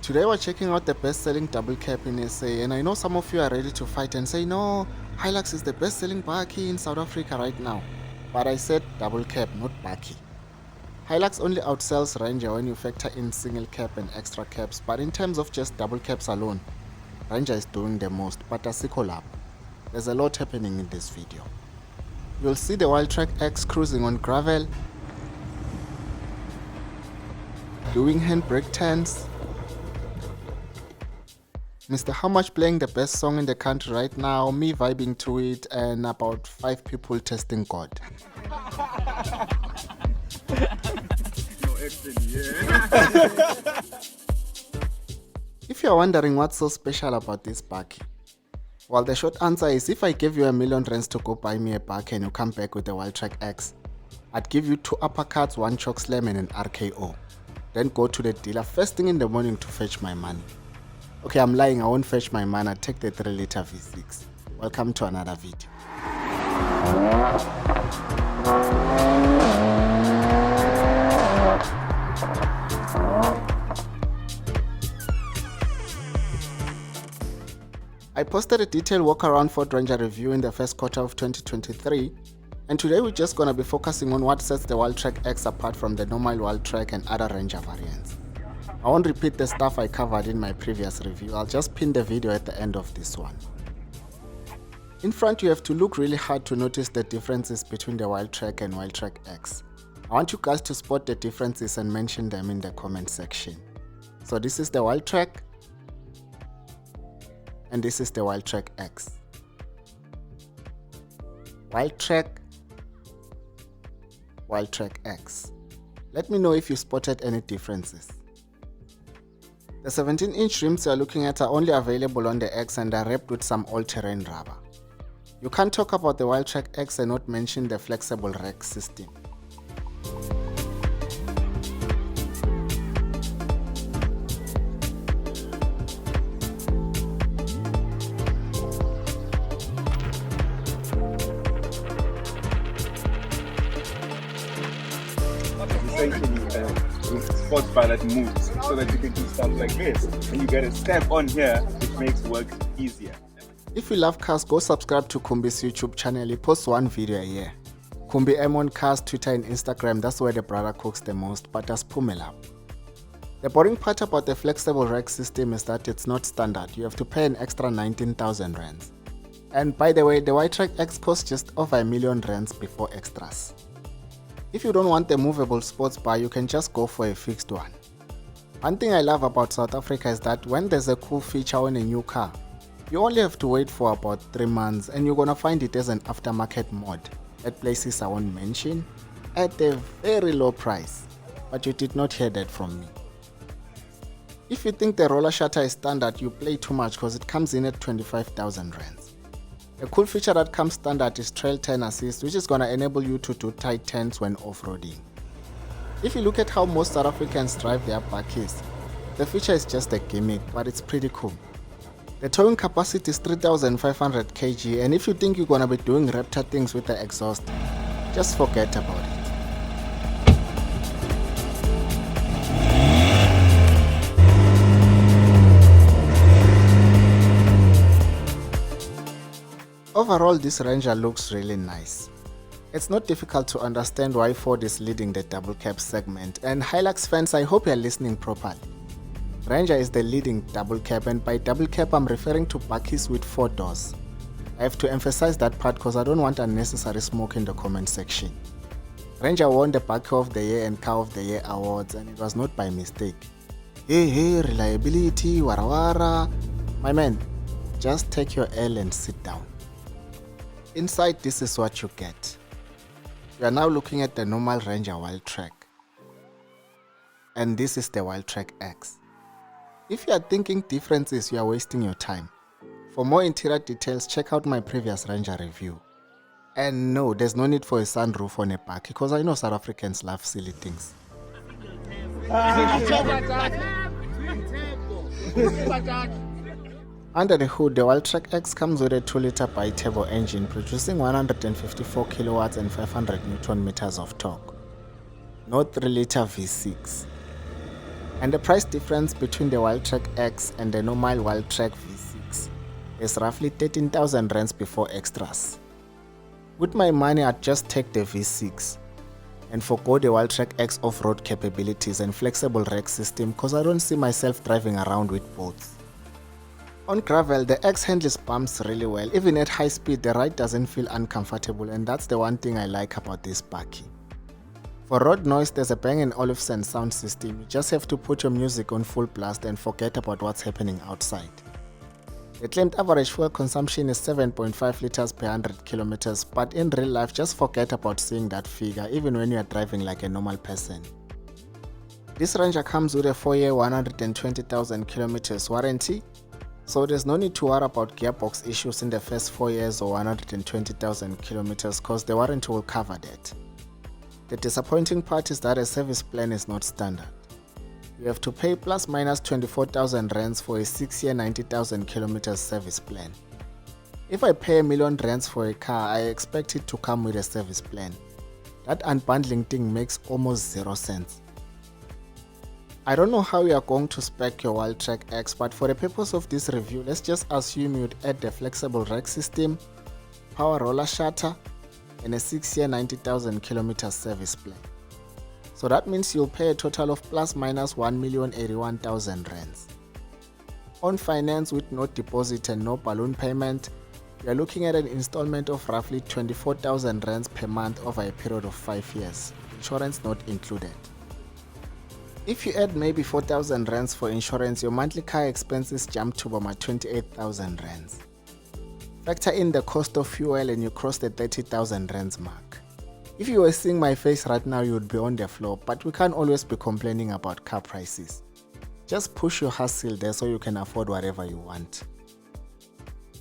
Today we're checking out the best-selling double cab in SA, and I know some of you are ready to fight and say, no, Hilux is the best-selling bakkie in South Africa right now. But I said double cab, not bakkie. Hilux only outsells Ranger when you factor in single cab and extra cabs, but in terms of just double cabs alone, Ranger is doing the most, but asikho lapho. There's a lot happening in this video. You'll see the Wildtrak X cruising on gravel, doing handbrake turns, Mr. How Much playing the best song in the country right now, me vibing to it, and about 5 people testing God. If you're wondering what's so special about this bakkie, well, the short answer is if I gave you R1,000,000 to go buy me a bakkie and you come back with the Wildtrak X, I'd give you 2 uppercuts, 1 choke slam and an RKO. Then go to the dealer first thing in the morning to fetch my money. Okay, I'm lying, I won't fetch my money, I'll take the 3-liter V6. Welcome to another video. I posted a detailed walk around Ford Ranger review in the first quarter of 2023, and today we're just gonna be focusing on what sets the Wildtrak X apart from the normal Wildtrak and other Ranger variants. I won't repeat the stuff I covered in my previous review, I'll just pin the video at the end of this one. In front you have to look really hard to notice the differences between the Wildtrak and Wildtrak X. I want you guys to spot the differences and mention them in the comment section. So this is the Wildtrak, and this is the Wildtrak X. Wildtrak, Wildtrak X. Let me know if you spotted any differences. The 17-inch rims you are looking at are only available on the X and are wrapped with some all-terrain rubber. You can't talk about the Wildtrak X and not mention the flexible rack system. Sports bar that moves so that you can do stuff like this, and you get a step on here which makes work easier. If you love cars, go subscribe to Kumbi's YouTube channel. He posts 1 video a year. Kumbi M on cars, Twitter and Instagram, that's where the brother cooks the most, but as Pumela. The boring part about the flexible rack system is that it's not standard. You have to pay an extra 19,000 rands. And by the way, the Wildtrak X costs just over R1,000,000 rands before extras. If you don't want the movable sports bar, you can just go for a fixed one. One thing I love about South Africa is that when there's a cool feature on a new car, you only have to wait for about 3 months and you're gonna find it as an aftermarket mod at places I won't mention at a very low price. But you did not hear that from me. If you think the roller shutter is standard, you play too much because it comes in at 25,000 rands. A cool feature that comes standard is trail turn assist, which is gonna enable you to do tight turns when off-roading. If you look at how most South Africans drive their bakkies, the feature is just a gimmick, but it's pretty cool. The towing capacity is 3,500 kg, and if you think you're gonna be doing Raptor things with the exhaust, just forget about it. Overall, this Ranger looks really nice. It's not difficult to understand why Ford is leading the double cab segment, and Hilux fans, I hope you're listening properly. Ranger is the leading double cab, and by double cab I'm referring to bakkies with 4 doors. I have to emphasize that part because I don't want unnecessary smoke in the comment section. Ranger won the Bakkie of the Year and Car of the Year awards, and it was not by mistake. Hey, reliability, wara. My man, just take your L and sit down. Inside, this is what you get. You are now looking at the normal Ranger Wildtrak, and this is the Wildtrak X. If you are thinking differences, you are wasting your time. For more interior details, check out my previous Ranger review. And no, there's no need for a sunroof on a bakkie because I know South Africans love silly things. Under the hood, the Wildtrak X comes with a 2-liter bi-turbo engine producing 154 kilowatts and 500 Newton meters of torque. No 3-liter V6. And the price difference between the Wildtrak X and the normal Wildtrak V6 is roughly 13,000 rands before extras. With my money, I'd just take the V6 and forgo the Wildtrak X off-road capabilities and flexible rack system cause I don't see myself driving around with both. On gravel, the X handles bumps really well. Even at high speed, the ride doesn't feel uncomfortable, and that's the one thing I like about this bakkie. For road noise, there's a Bang & Olufsen sound system. You just have to put your music on full blast and forget about what's happening outside. The claimed average fuel consumption is 7.5 liters per 100 kilometers, but in real life, just forget about seeing that figure even when you are driving like a normal person. This Ranger comes with a 4-year 120,000 kilometers warranty, so there's no need to worry about gearbox issues in the first 4 years or 120,000 kilometers cause the warranty will cover that. The disappointing part is that a service plan is not standard. You have to pay plus minus 24,000 rands for a 6-year 90,000 kilometers service plan. If I pay $1,000,000 rands for a car, I expect it to come with a service plan. That unbundling thing makes almost 0 sense. I don't know how you are going to spec your Wildtrak X, but for the purpose of this review, let's just assume you'd add the flexible rack system, power roller shutter, and a 6-year 90,000 kilometers service plan. So that means you'll pay a total of plus minus 1,081,000 rands. On finance with no deposit and no balloon payment, you are looking at an installment of roughly 24,000 rands per month over a period of 5 years, insurance not included. If you add maybe 4,000 rands for insurance, your monthly car expenses jump to about 28,000 rands. Factor in the cost of fuel and you cross the 30,000 rands mark. If you were seeing my face right now, you would be on the floor, but we can't always be complaining about car prices. Just push your hustle there so you can afford whatever you want.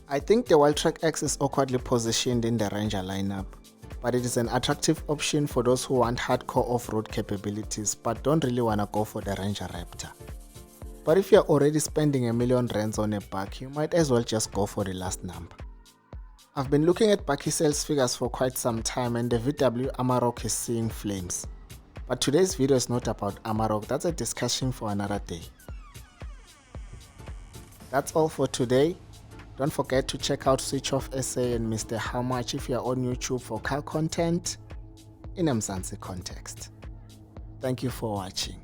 I think the Wildtrak X is awkwardly positioned in the Ranger lineup, but it is an attractive option for those who want hardcore off-road capabilities but don't really want to go for the Ranger Raptor. But if you're already spending $1,000,000 rands on a bakkie, you might as well just go for the last number. I've been looking at bakkie sales figures for quite some time and the VW Amarok is seeing flames. But today's video is not about Amarok, that's a discussion for another day. That's all for today. Don't forget to check out Switch Off SA and Mr. How Much if you're on YouTube for car content in a Mzansi context. Thank you for watching.